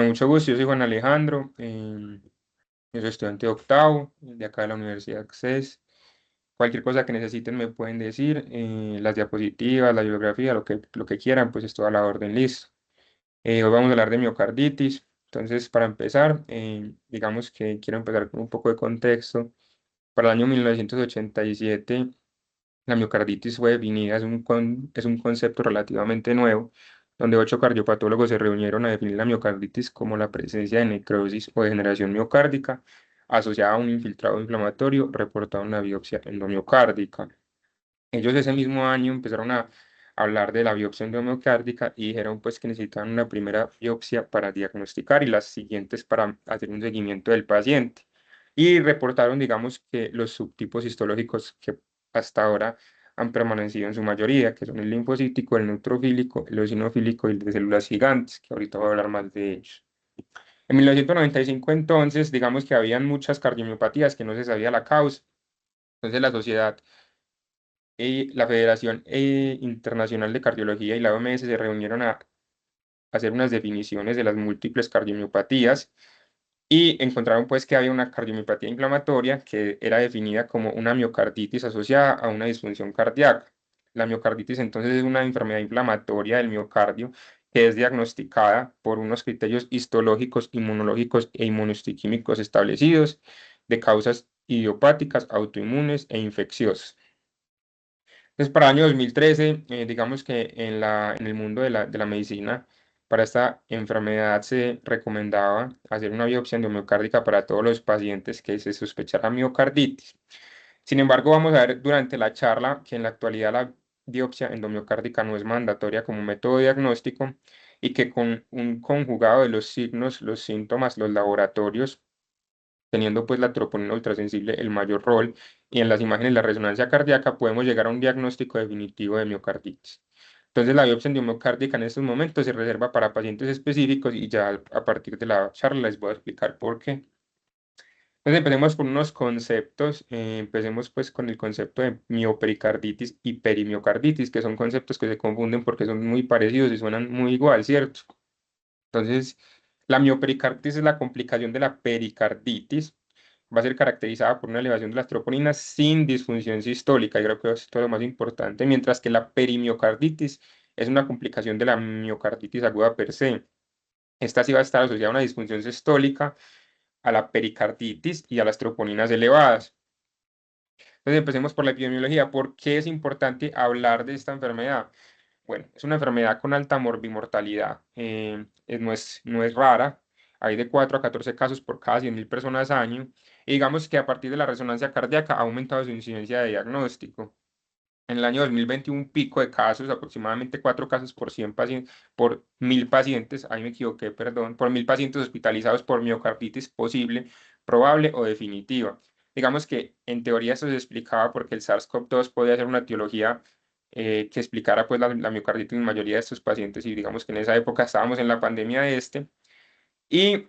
mucho gusto, yo soy Juan Alejandro, yo soy estudiante de octavo de acá de la Universidad Access. Cualquier cosa que necesiten me pueden decir, las diapositivas, la bibliografía, lo que quieran, pues estoy a la orden, listo. Hoy vamos a hablar de miocarditis. Entonces, para empezar, digamos que quiero empezar con un poco de contexto. Para el año 1987, la miocarditis fue definida, es un concepto relativamente nuevo, donde 8 cardiopatólogos se reunieron a definir la miocarditis como la presencia de necrosis o degeneración miocárdica asociada a un infiltrado inflamatorio reportado en la biopsia endomiocárdica. Ellos ese mismo año empezaron a hablar de la biopsia endomiocárdica y dijeron pues que necesitaban una primera biopsia para diagnosticar y las siguientes para hacer un seguimiento del paciente. Y reportaron, digamos, que los subtipos histológicos que hasta ahora han permanecido en su mayoría, que son el linfocítico, el neutrofílico, el eosinofílico y el de células gigantes, que ahorita voy a hablar más de ellos. En 1995 entonces, digamos que habían muchas cardiomiopatías que no se sabía la causa. Entonces la sociedad y la Federación Internacional de Cardiología y la OMS se reunieron a hacer unas definiciones de las múltiples cardiomiopatías y encontraron pues que había una cardiomiopatía inflamatoria que era definida como una miocarditis asociada a una disfunción cardíaca. La miocarditis entonces es una enfermedad inflamatoria del miocardio que es diagnosticada por unos criterios histológicos, inmunológicos e inmunohistoquímicos establecidos de causas idiopáticas, autoinmunes e infecciosas. Entonces, para el año 2013, digamos que en el mundo de la medicina, para esta enfermedad se recomendaba hacer una biopsia endomiocárdica para todos los pacientes que se sospechara miocarditis. Sin embargo, vamos a ver durante la charla que en la actualidad la biopsia endomiocárdica no es mandatoria como método diagnóstico y que con un conjugado de los signos, los síntomas, los laboratorios, teniendo pues la troponina ultrasensible el mayor rol, y en las imágenes la resonancia cardíaca podemos llegar a un diagnóstico definitivo de miocarditis. Entonces la biopsia endomiocárdica en estos momentos se reserva para pacientes específicos y ya a partir de la charla les voy a explicar por qué. Entonces empecemos con unos conceptos, empecemos pues con el concepto de miopericarditis y perimiocarditis, que son conceptos que se confunden porque son muy parecidos y suenan muy igual, ¿cierto? Entonces, la miopericarditis es la complicación de la pericarditis. Va a ser caracterizada por una elevación de las troponinas sin disfunción sistólica, y creo que esto es lo más importante, mientras que la perimiocarditis es una complicación de la miocarditis aguda per se. Esta sí va a estar asociada a una disfunción sistólica, a la pericarditis y a las troponinas elevadas. Entonces, empecemos por la epidemiología. ¿Por qué es importante hablar de esta enfermedad? Bueno, es una enfermedad con alta morbimortalidad. No es rara. Hay de 4 a 14 casos por cada 100.000 personas año. Y digamos que a partir de la resonancia cardíaca ha aumentado su incidencia de diagnóstico. En el año 2021, un pico de casos, aproximadamente 4 casos por 100 pacientes, por 1.000 pacientes, ahí me equivoqué, perdón, por 1.000 pacientes hospitalizados por miocarditis posible, probable o definitiva. Digamos que en teoría eso se explicaba porque el SARS-CoV-2 podía ser una etiología que explicara pues la miocarditis en la mayoría de estos pacientes y digamos que en esa época estábamos en la pandemia de este. Y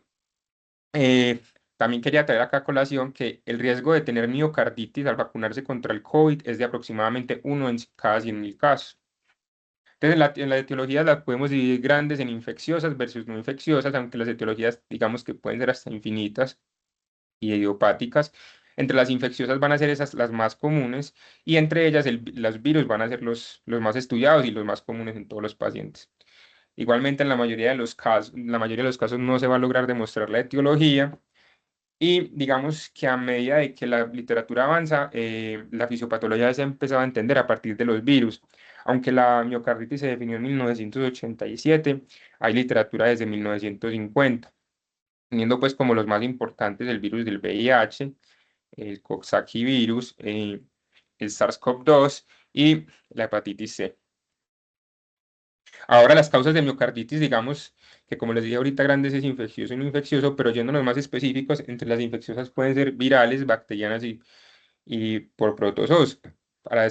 eh, también quería traer acá a colación que el riesgo de tener miocarditis al vacunarse contra el COVID es de aproximadamente 1 en cada 100.000 casos. Entonces, en la etiología las podemos dividir grandes en infecciosas versus no infecciosas, aunque las etiologías, digamos que pueden ser hasta infinitas y idiopáticas. Entre las infecciosas van a ser esas las más comunes y entre ellas los virus van a ser los más estudiados y los más comunes en todos los pacientes. Igualmente, en la mayoría de los casos no se va a lograr demostrar la etiología y digamos que a medida de que la literatura avanza, la fisiopatología se ha empezado a entender a partir de los virus. Aunque la miocarditis se definió en 1987, hay literatura desde 1950, teniendo pues como los más importantes el virus del VIH, el Coxsackie virus, el SARS-CoV-2 y la hepatitis C. Ahora las causas de miocarditis, digamos que como les dije ahorita, grandes es infeccioso y no infeccioso, pero yéndonos más específicos, entre las infecciosas pueden ser virales, bacterianas y por protozoos. Para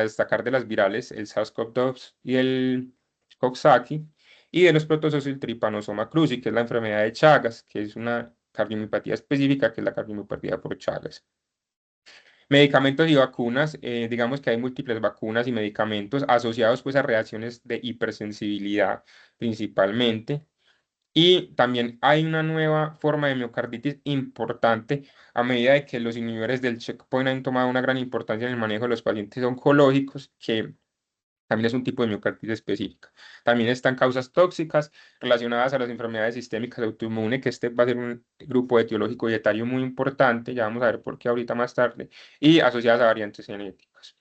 destacar de las virales, el SARS-CoV-2 y el Coxsackie, y de los protozoos el Trypanosoma cruzi, que es la enfermedad de Chagas, que es una cardiomiopatía específica, que es la cardiomiopatía por Chagas. Medicamentos y vacunas, digamos que hay múltiples vacunas y medicamentos asociados pues a reacciones de hipersensibilidad principalmente. Y también hay una nueva forma de miocarditis importante a medida de que los inhibidores del checkpoint han tomado una gran importancia en el manejo de los pacientes oncológicos, que también es un tipo de miocarditis específica. También están causas tóxicas relacionadas a las enfermedades sistémicas autoinmunes, que este va a ser un grupo etiológico y etario muy importante, ya vamos a ver por qué ahorita más tarde, y asociadas a variantes genéticas.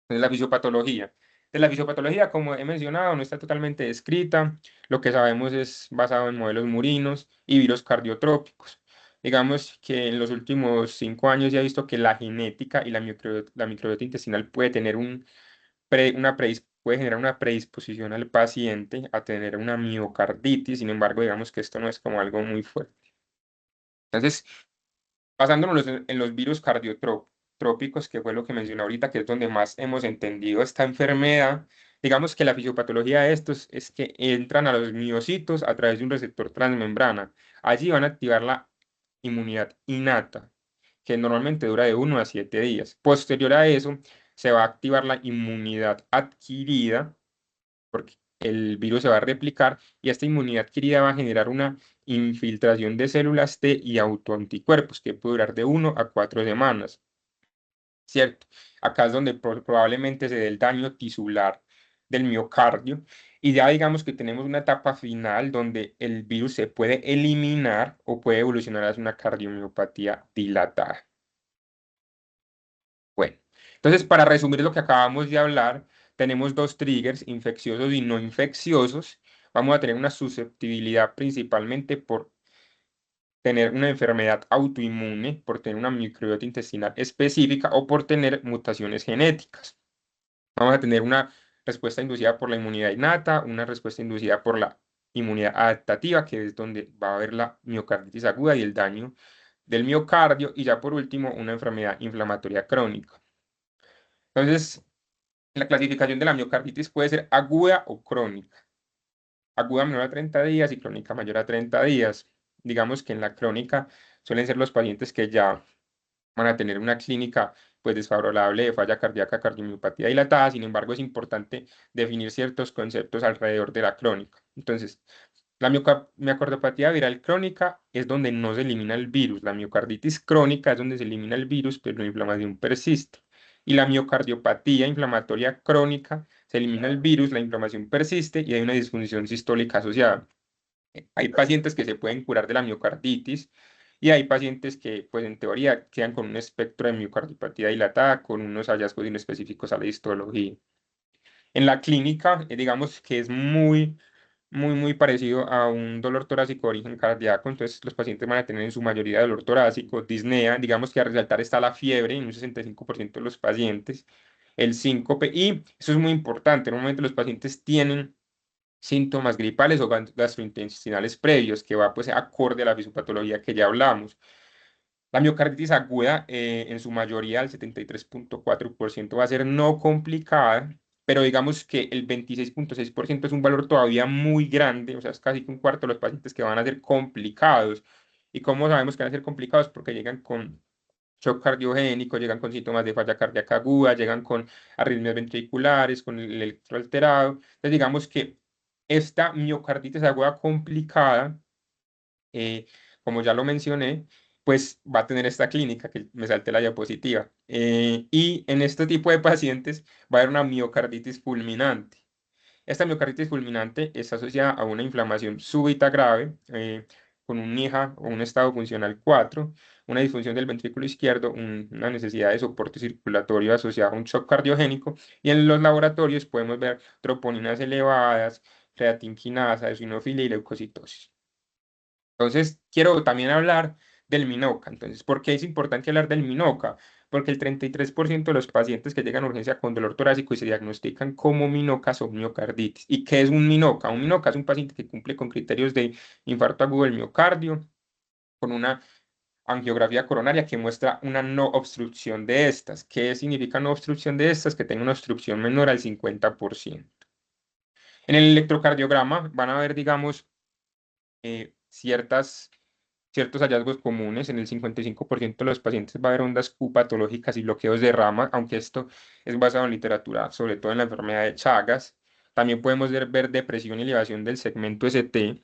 Entonces, la fisiopatología. De la fisiopatología, como he mencionado, no está totalmente descrita. Lo que sabemos es basado en modelos murinos y virus cardiotrópicos. Digamos que en los últimos 5 años ya he visto que la genética y la microbiota intestinal puede tener puede generar una predisposición al paciente a tener una miocarditis. Sin embargo, digamos que esto no es como algo muy fuerte. Entonces, basándonos en los virus cardiotrópicos, que fue lo que mencioné ahorita, que es donde más hemos entendido esta enfermedad, digamos que la fisiopatología de estos es que entran a los miocitos a través de un receptor transmembrana. Allí van a activar la inmunidad innata, que normalmente dura de 1 a 7 días. Posterior a eso, se va a activar la inmunidad adquirida, porque el virus se va a replicar y esta inmunidad adquirida va a generar una infiltración de células T y autoanticuerpos que puede durar de 1 a 4 semanas, ¿cierto? Acá es donde probablemente se dé el daño tisular del miocardio y ya digamos que tenemos una etapa final donde el virus se puede eliminar o puede evolucionar hacia una cardiomiopatía dilatada. Bueno, entonces para resumir lo que acabamos de hablar, tenemos dos triggers, infecciosos y no infecciosos. Vamos a tener una susceptibilidad principalmente por tener una enfermedad autoinmune, por tener una microbiota intestinal específica o por tener mutaciones genéticas. Vamos a tener una respuesta inducida por la inmunidad innata, una respuesta inducida por la inmunidad adaptativa, que es donde va a haber la miocarditis aguda y el daño del miocardio, y ya por último una enfermedad inflamatoria crónica. Entonces, la clasificación de la miocarditis puede ser aguda o crónica. Aguda menor a 30 días y crónica mayor a 30 días. Digamos que en la crónica suelen ser los pacientes que ya van a tener una clínica pues desfavorable de falla cardíaca, cardiomiopatía dilatada. Sin embargo, es importante definir ciertos conceptos alrededor de la crónica. Entonces, la miocardiopatía viral crónica es donde no se elimina el virus. La miocarditis crónica es donde se elimina el virus, pero la inflamación persiste. Y la miocardiopatía inflamatoria crónica se elimina el virus, la inflamación persiste y hay una disfunción sistólica asociada. Hay pacientes que se pueden curar de la miocarditis y hay pacientes que, pues en teoría, quedan con un espectro de miocardiopatía dilatada con unos hallazgos inespecíficos a la histología. En la clínica, digamos que es muy parecido a un dolor torácico de origen cardíaco. Entonces, los pacientes van a tener en su mayoría dolor torácico, disnea. Digamos que a resaltar está la fiebre en un 65% de los pacientes, el síncope, y eso es muy importante. Normalmente los pacientes tienen síntomas gripales o gastrointestinales previos, que va pues acorde a la fisiopatología que ya hablamos. La miocarditis aguda, en su mayoría, el 73,4% va a ser no complicada, pero digamos que el 26,6% es un valor todavía muy grande, o sea, es casi que un cuarto de los pacientes que van a ser complicados. ¿Y cómo sabemos que van a ser complicados? Porque llegan con shock cardiogénico, llegan con síntomas de falla cardíaca aguda, llegan con arritmias ventriculares, con el electro alterado. Entonces, digamos que esta miocarditis aguda complicada, eh, como ya lo mencioné, pues va a tener esta clínica, que me salte la diapositiva. Y en este tipo de pacientes va a haber una miocarditis fulminante. Esta miocarditis fulminante está asociada a una inflamación súbita grave, con un NIHA o un estado funcional 4, una disfunción del ventrículo izquierdo, una necesidad de soporte circulatorio asociada a un shock cardiogénico, y en los laboratorios podemos ver troponinas elevadas, creatinquinasa, eosinofilia y leucocitosis. Entonces, quiero también hablar del MINOCA. Entonces, ¿por qué es importante hablar del MINOCA? Porque el 33% de los pacientes que llegan a urgencia con dolor torácico y se diagnostican como MINOCA son miocarditis. ¿Y qué es un MINOCA? Un MINOCA es un paciente que cumple con criterios de infarto agudo del miocardio, con una angiografía coronaria que muestra una no obstrucción de estas. ¿Qué significa no obstrucción de estas? Que tenga una obstrucción menor al 50%. En el electrocardiograma van a ver, digamos, ciertos hallazgos comunes. En el 55% de los pacientes va a haber ondas Q patológicas y bloqueos de rama, aunque esto es basado en literatura, sobre todo en la enfermedad de Chagas. También podemos ver depresión y elevación del segmento ST.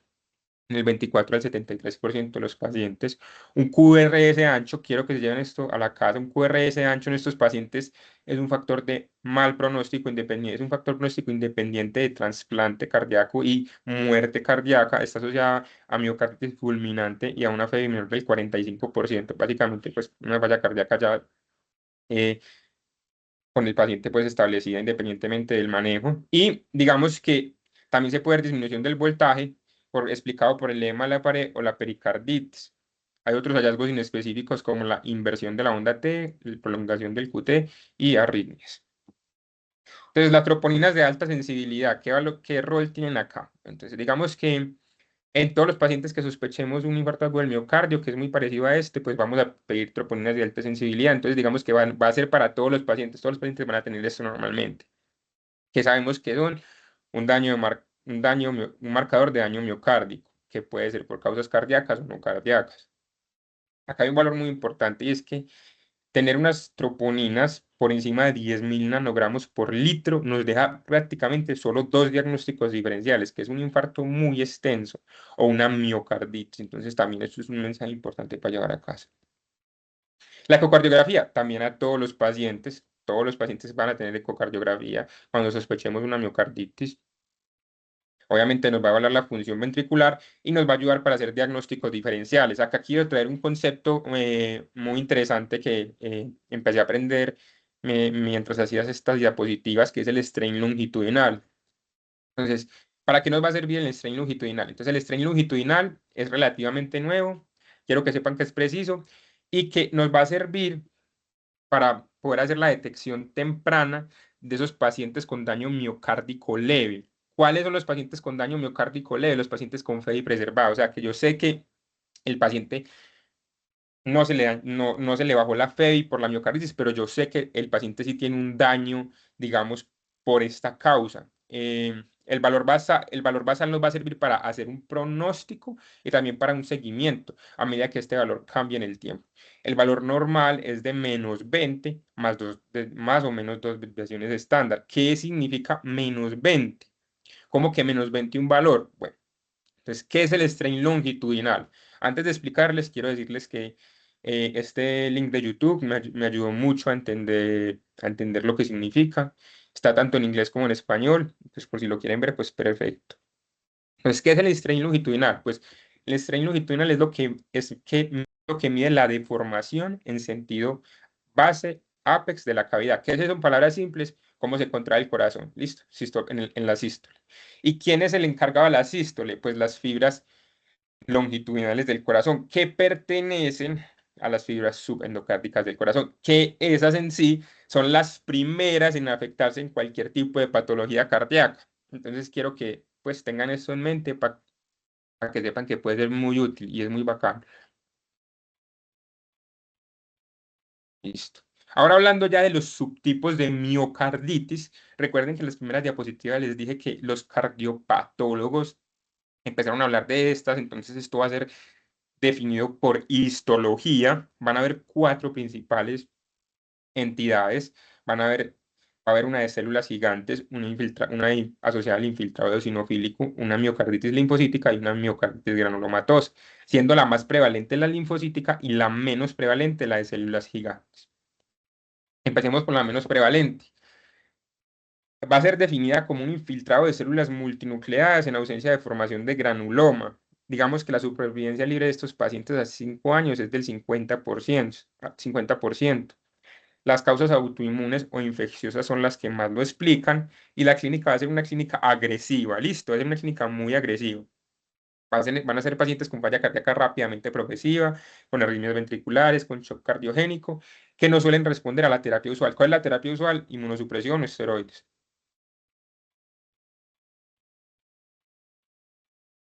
en el 24 al 73% de los pacientes. Un QRS ancho, quiero que se lleven esto a la casa, un QRS ancho en estos pacientes es un factor de mal pronóstico independiente, es un factor pronóstico independiente de trasplante cardíaco y muerte cardíaca, está asociada a miocarditis fulminante y a una FEV menor del 45%. Básicamente, pues una falla cardíaca ya eh, con el paciente pues establecida independientemente del manejo. Y digamos que también se puede ver disminución del voltaje explicado por el edema de la pared o la pericarditis. Hay otros hallazgos inespecíficos como la inversión de la onda T, la prolongación del QT y arritmias. Entonces, las troponinas de alta sensibilidad, ¿qué rol tienen acá? Entonces, digamos que en todos los pacientes que sospechemos un infarto agudo del miocardio, que es muy parecido a este, pues vamos a pedir troponinas de alta sensibilidad. Entonces, digamos que va a ser para todos los pacientes van a tener esto normalmente. Que sabemos que son un marcador de daño miocárdico, que puede ser por causas cardíacas o no cardíacas. Acá hay un valor muy importante y es que tener unas troponinas por encima de 10.000 nanogramos por litro nos deja prácticamente solo dos diagnósticos diferenciales, que es un infarto muy extenso o una miocarditis. Entonces también esto es un mensaje importante para llevar a casa. La ecocardiografía, también a todos los pacientes van a tener ecocardiografía cuando sospechemos una miocarditis. Obviamente nos va a evaluar la función ventricular y nos va a ayudar para hacer diagnósticos diferenciales. Acá quiero traer un concepto muy interesante que empecé a aprender mientras hacías estas diapositivas, que es el strain longitudinal. Entonces, ¿para qué nos va a servir el strain longitudinal? Entonces, el strain longitudinal es relativamente nuevo, quiero que sepan que es preciso y que nos va a servir para poder hacer la detección temprana de esos pacientes con daño miocárdico leve. ¿Cuáles son los pacientes con daño miocárdico leve? Los pacientes con FEI preservado. O sea, que yo sé que el paciente no se le bajó la FEI por la miocarditis, pero yo sé que el paciente sí tiene un daño, digamos, por esta causa. El valor basal nos va a servir para hacer un pronóstico y también para un seguimiento a medida que este valor cambie en el tiempo. El valor normal es de -20 más o menos dos desviaciones estándar. ¿Qué significa -20? ¿Cómo que -20 un valor? Bueno, entonces, ¿qué es el strain longitudinal? Antes de explicarles, quiero decirles que este link de YouTube me ayudó mucho a entender lo que significa. Está tanto en inglés como en español. Pues por si lo quieren ver, pues perfecto. Entonces, ¿qué es el strain longitudinal? Pues el strain longitudinal lo que mide la deformación en sentido base, apex de la cavidad. ¿Qué es eso en palabras simples? Cómo se contrae el corazón. Listo, en la sístole. ¿Y quién es el encargado de la sístole? Pues las fibras longitudinales del corazón que pertenecen a las fibras subendocárdicas del corazón, que esas en sí son las primeras en afectarse en cualquier tipo de patología cardíaca. Entonces quiero que pues tengan eso en mente para que sepan que puede ser muy útil y es muy bacán. Listo. Ahora hablando ya de los subtipos de miocarditis, recuerden que en las primeras diapositivas les dije que los cardiopatólogos empezaron a hablar de estas, entonces esto va a ser definido por histología. Van a haber cuatro principales entidades. Va a haber una de células gigantes, asociada al infiltrado eosinofílico, una miocarditis linfocítica y una miocarditis granulomatosa, siendo la más prevalente la linfocítica y la menos prevalente la de células gigantes. Empecemos por la menos prevalente. Va a ser definida como un infiltrado de células multinucleadas en ausencia de formación de granuloma. Digamos que la supervivencia libre de estos pacientes a 5 años es del 50%. 50%. Las causas autoinmunes o infecciosas son las que más lo explican y la clínica va a ser una clínica agresiva, listo, va a ser una clínica muy agresiva. Van a ser pacientes con falla cardíaca rápidamente progresiva, con arritmias ventriculares, con shock cardiogénico, que no suelen responder a la terapia usual. ¿Cuál es la terapia usual? Inmunosupresión o esteroides.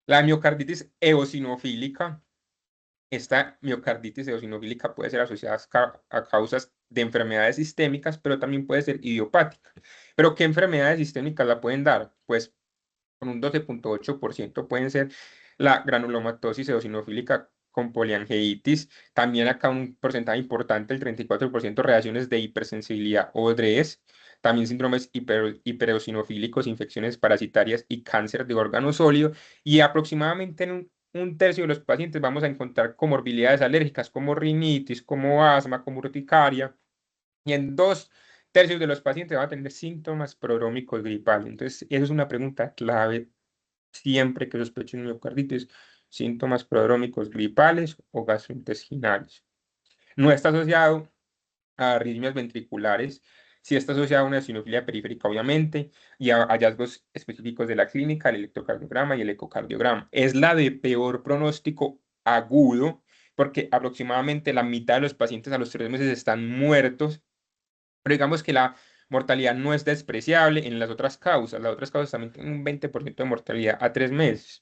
La miocarditis eosinofílica, esta miocarditis eosinofílica puede ser asociada a causas de enfermedades sistémicas, pero también puede ser idiopática. ¿Pero qué enfermedades sistémicas la pueden dar? Pues con un 12,8% pueden ser la granulomatosis eosinofílica con poliangeitis, también acá un porcentaje importante, el 34% reacciones de hipersensibilidad o DRES, también síndromes hipereosinofílicos, infecciones parasitarias y cáncer de órgano sólido, y aproximadamente un tercio de los pacientes vamos a encontrar comorbilidades alérgicas como rinitis, como asma, como urticaria, y en 2 tercios de los pacientes van a tener síntomas prodrómicos gripales. Entonces, eso es una pregunta clave siempre que sospechen miocarditis, síntomas prodrómicos gripales o gastrointestinales. No está asociado a arritmias ventriculares, sí está asociado a una eosinofilia periférica, obviamente, y a hallazgos específicos de la clínica, el electrocardiograma y el ecocardiograma. Es la de peor pronóstico agudo, porque aproximadamente la mitad de los pacientes a los 3 meses están muertos, pero digamos que la mortalidad no es despreciable en las otras causas. Las otras causas también tienen un 20% de mortalidad a 3 meses.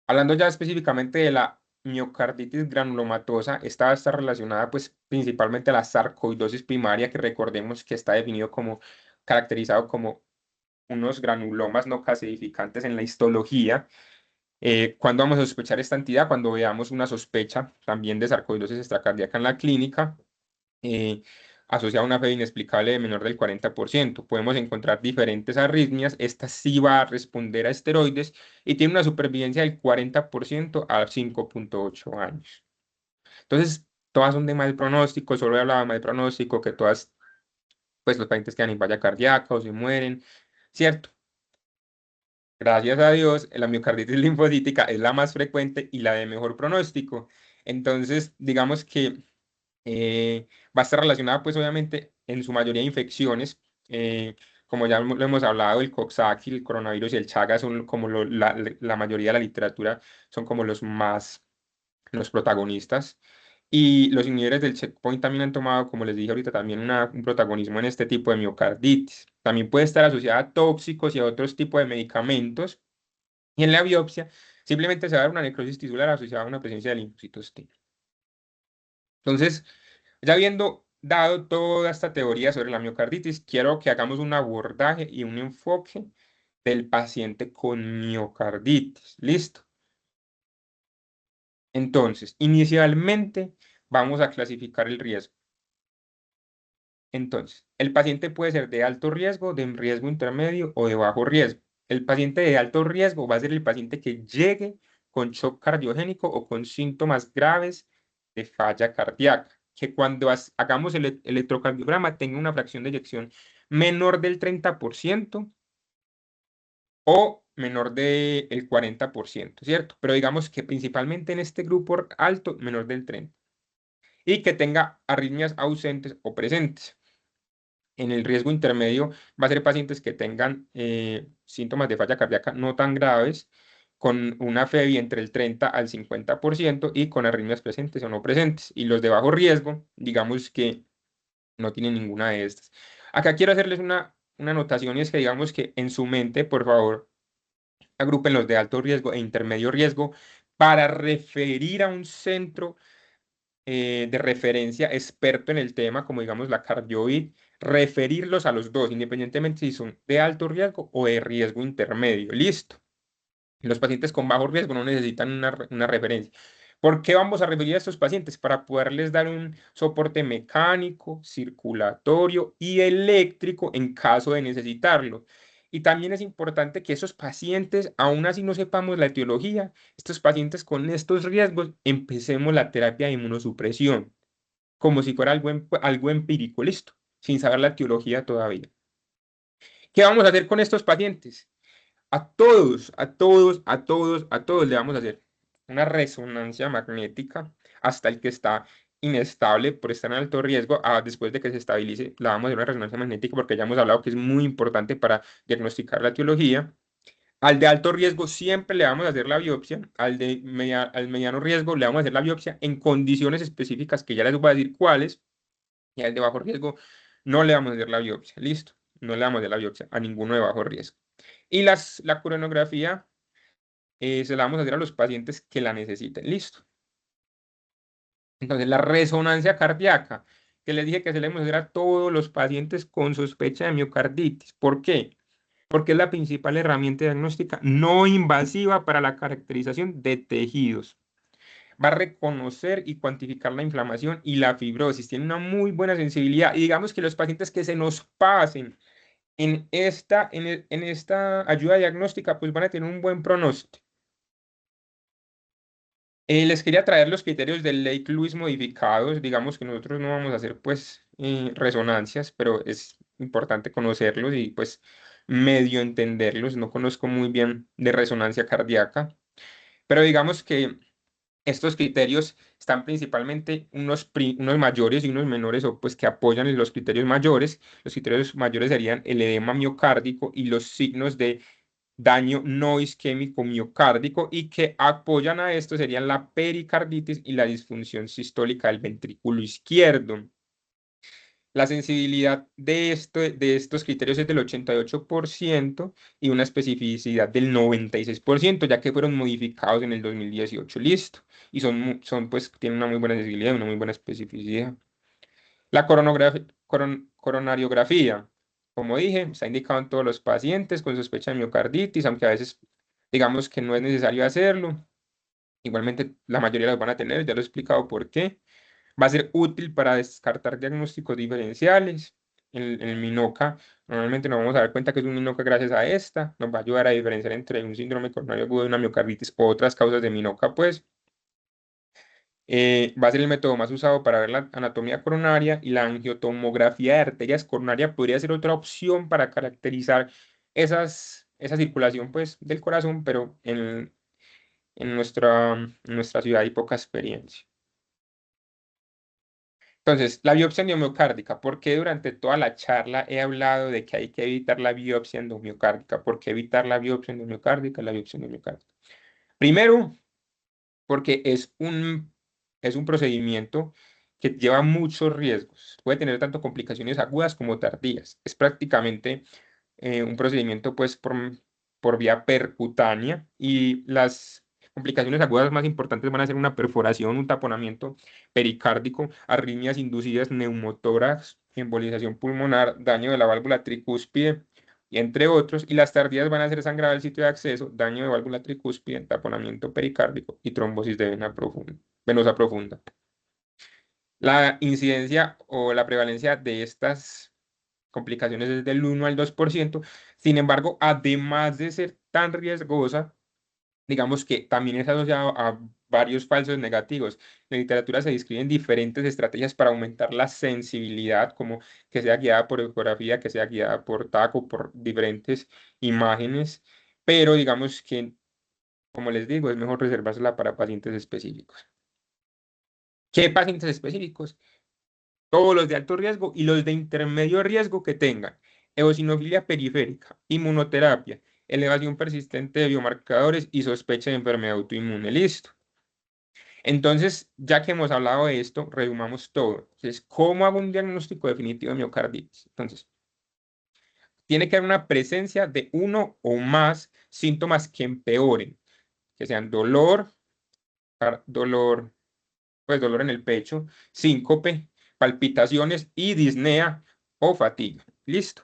Hablando ya específicamente de la miocarditis granulomatosa, esta va a estar relacionada pues principalmente a la sarcoidosis primaria, que recordemos que está definido como, caracterizado como unos granulomas no calcificantes en la histología. ¿Cuándo vamos a sospechar esta entidad? Cuando veamos una sospecha también de sarcoidosis extracardíaca en la clínica, eh, asociada a una fe inexplicable de menor del 40%. Podemos encontrar diferentes arritmias. Esta sí va a responder a esteroides y tiene una supervivencia del 40% a 5,8 años. Entonces, todas son de mal pronóstico. Solo he hablado de mal pronóstico, que todas, pues los pacientes quedan en falla cardíaca o se mueren, ¿cierto? Gracias a Dios, la miocarditis linfocítica es la más frecuente y la de mejor pronóstico. Entonces, digamos que va a estar relacionada, pues obviamente, en su mayoría a infecciones. Como ya lo hemos hablado, el Coxsackie, el coronavirus y el Chagas son como la mayoría de la literatura, son como los protagonistas. Y los inhibidores del checkpoint también han tomado, como les dije ahorita, también un protagonismo en este tipo de miocarditis. También puede estar asociada a tóxicos y a otros tipos de medicamentos. Y en la biopsia, simplemente se va a dar una necrosis tisular asociada a una presencia de linfocitos T. Entonces, ya habiendo dado toda esta teoría sobre la miocarditis, quiero que hagamos un abordaje y un enfoque del paciente con miocarditis. ¿Listo? Entonces, inicialmente vamos a clasificar el riesgo. Entonces, el paciente puede ser de alto riesgo, de riesgo intermedio o de bajo riesgo. El paciente de alto riesgo va a ser el paciente que llegue con shock cardiogénico o con síntomas graves de falla cardíaca, que cuando hagamos el electrocardiograma tenga una fracción de eyección menor del 30% o menor del 40%, ¿cierto? Pero digamos que principalmente en este grupo alto, menor del 30%, y que tenga arritmias ausentes o presentes. En el riesgo intermedio va a ser pacientes que tengan síntomas de falla cardíaca no tan graves, con una FEBI entre el 30 al 50% y con arritmias presentes o no presentes. Y los de bajo riesgo, digamos que no tienen ninguna de estas. Acá quiero hacerles una anotación, y es que digamos que en su mente, por favor, agrupen los de alto riesgo e intermedio riesgo para referir a un centro de referencia experto en el tema, como digamos la cardioid, referirlos a los dos, independientemente si son de alto riesgo o de riesgo intermedio. Listo. Los pacientes con bajo riesgo no necesitan una referencia. ¿Por qué vamos a referir a estos pacientes? Para poderles dar un soporte mecánico, circulatorio y eléctrico en caso de necesitarlo. Y también es importante que esos pacientes, aún así no sepamos la etiología, estos pacientes con estos riesgos, empecemos la terapia de inmunosupresión, como si fuera algo empírico, listo, sin saber la etiología todavía. ¿Qué vamos a hacer con estos pacientes? A todos, a todos, a todos, a todos le vamos a hacer una resonancia magnética hasta el que está inestable por estar en alto riesgo. Después de que se estabilice, la vamos a hacer una resonancia magnética, porque ya hemos hablado que es muy importante para diagnosticar la etiología. Al de alto riesgo siempre le vamos a hacer la biopsia. Al mediano riesgo le vamos a hacer la biopsia en condiciones específicas que ya les voy a decir cuáles. Y al de bajo riesgo no le vamos a hacer la biopsia. Listo. No le vamos a hacer la biopsia a ninguno de bajo riesgo. Y la coronografía se la vamos a hacer a los pacientes que la necesiten. Listo. Entonces, la resonancia cardíaca, que les dije que se le vamos a hacer a todos los pacientes con sospecha de miocarditis. ¿Por qué? Porque es la principal herramienta diagnóstica no invasiva para la caracterización de tejidos. Va a reconocer y cuantificar la inflamación y la fibrosis. Tiene una muy buena sensibilidad. Y digamos que los pacientes que se nos pasen en esta ayuda diagnóstica, pues van a tener un buen pronóstico. Les quería traer los criterios del Lake Lewis modificados. Digamos que nosotros no vamos a hacer pues resonancias, pero es importante conocerlos y pues medio entenderlos. No conozco muy bien de resonancia cardíaca, pero digamos que estos criterios están principalmente unos mayores y unos menores, o pues que apoyan en los criterios mayores. Los criterios mayores serían el edema miocárdico y los signos de daño no isquémico miocárdico, y que apoyan a esto serían la pericarditis y la disfunción sistólica del ventrículo izquierdo. La sensibilidad de estos criterios es del 88% y una especificidad del 96%, ya que fueron modificados en el 2018. Listo. Y pues, tienen una muy buena sensibilidad y una muy buena especificidad. La coronariografía, como dije, está indicado en todos los pacientes con sospecha de miocarditis, aunque a veces digamos que no es necesario hacerlo. Igualmente, la mayoría los van a tener, ya lo he explicado por qué. Va a ser útil para descartar diagnósticos diferenciales. En el MINOCA, normalmente nos vamos a dar cuenta que es un MINOCA gracias a esta. Nos va a ayudar a diferenciar entre un síndrome coronario agudo y una miocarditis o otras causas de MINOCA, pues. Va a ser el método más usado para ver la anatomía coronaria, y la angiotomografía de arterias coronarias podría ser otra opción para caracterizar esa circulación pues, del corazón, pero en nuestra ciudad hay poca experiencia. Entonces, la biopsia endomiocárdica. ¿Por qué durante toda la charla he hablado de que hay que evitar la biopsia endomiocárdica? ¿Por qué evitar la biopsia endomiocárdica? La biopsia endomiocárdica. Primero, porque es un procedimiento que lleva muchos riesgos. Puede tener tanto complicaciones agudas como tardías. Es prácticamente un procedimiento pues por vía percutánea, y las complicaciones agudas más importantes van a ser una perforación, un taponamiento pericárdico, arritmias inducidas, neumotórax, embolización pulmonar, daño de la válvula tricúspide, y entre otros. Y las tardías van a ser sangrado del sitio de acceso, daño de válvula tricúspide, taponamiento pericárdico y trombosis de venosa profunda. La incidencia o la prevalencia de estas complicaciones es del 1 al 2%. Sin embargo, además de ser tan riesgosa, digamos que también es asociado a varios falsos negativos. En la literatura se describen diferentes estrategias para aumentar la sensibilidad, como que sea guiada por ecografía, que sea guiada por TAC, por diferentes imágenes, pero digamos que, como les digo, es mejor reservársela para pacientes específicos. ¿Qué pacientes específicos? Todos los de alto riesgo y los de intermedio riesgo que tengan eosinofilia periférica, inmunoterapia, elevación persistente de biomarcadores y sospecha de enfermedad autoinmune. Listo. Entonces, ya que hemos hablado de esto, resumamos todo. Entonces, ¿cómo hago un diagnóstico definitivo de miocarditis? Entonces, tiene que haber una presencia de uno o más síntomas que empeoren, que sean dolor, dolor, pues dolor en el pecho, síncope, palpitaciones y disnea o fatiga. Listo.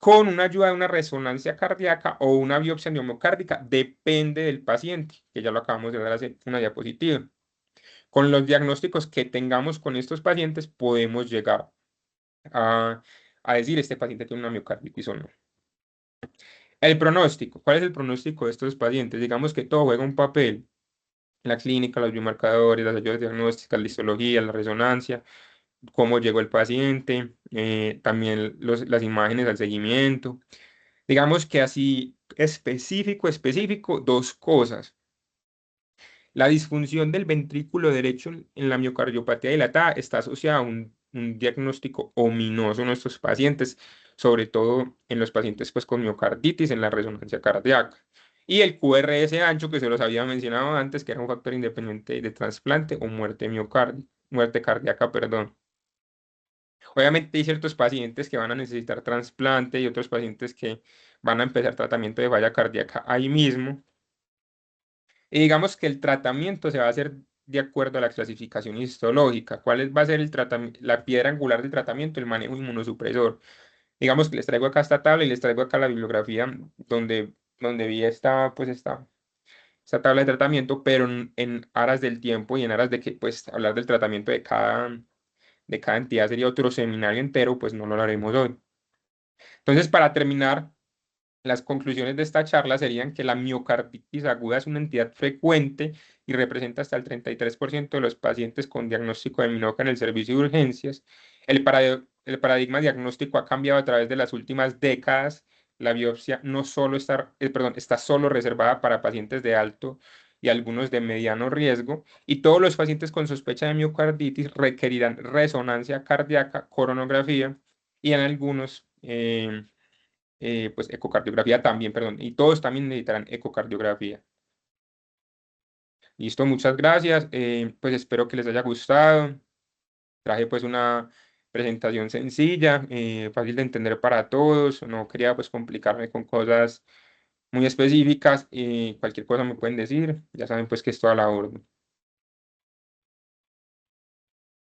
Con una ayuda de una resonancia cardíaca o una biopsia neumocárdica, depende del paciente, que ya lo acabamos de ver hace una diapositiva. Con los diagnósticos que tengamos con estos pacientes, podemos llegar a, a decir este paciente tiene una miocarditis o no. El pronóstico. ¿Cuál es el pronóstico de estos pacientes? Digamos que todo juega un papel. La clínica, los biomarcadores, las ayudas diagnósticas, la histología, la resonancia, cómo llegó el paciente, también las imágenes al seguimiento. Digamos que así específico, dos cosas. La disfunción del ventrículo derecho en la miocardiopatía dilatada está asociada a un diagnóstico ominoso en nuestros pacientes, sobre todo en los pacientes pues, con miocarditis en la resonancia cardíaca. Y el QRS ancho, que se los había mencionado antes, que era un factor independiente de trasplante o muerte cardíaca, perdón. Obviamente hay ciertos pacientes que van a necesitar trasplante y otros pacientes que van a empezar tratamiento de falla cardíaca ahí mismo. Y digamos que el tratamiento se va a hacer de acuerdo a la clasificación histológica. Va a ser la piedra angular del tratamiento? El manejo inmunosupresor. Digamos que les traigo acá esta tabla y les traigo acá la bibliografía donde vi esta tabla de tratamiento, pero en aras del tiempo y en aras de que pues hablar del tratamiento de cada entidad sería otro seminario entero, pues no lo haremos hoy. Entonces, para terminar Las conclusiones de esta charla serían que la miocarditis aguda es una entidad frecuente y representa hasta el 33% de los pacientes con diagnóstico de MINOCA en el servicio de urgencias. El paradigma diagnóstico ha cambiado a través de las últimas décadas. La biopsia no solo está, perdón, está solo reservada para pacientes de alto y algunos de mediano riesgo, y todos los pacientes con sospecha de miocarditis requerirán resonancia cardíaca, coronografía y en algunos pues ecocardiografía también, perdón, y todos también necesitarán ecocardiografía. Listo, muchas gracias. Pues espero que les haya gustado. Traje pues una presentación sencilla, fácil de entender para todos. No quería pues complicarme con cosas muy específicas. Cualquier cosa me pueden decir. Ya saben pues que esto a la orden.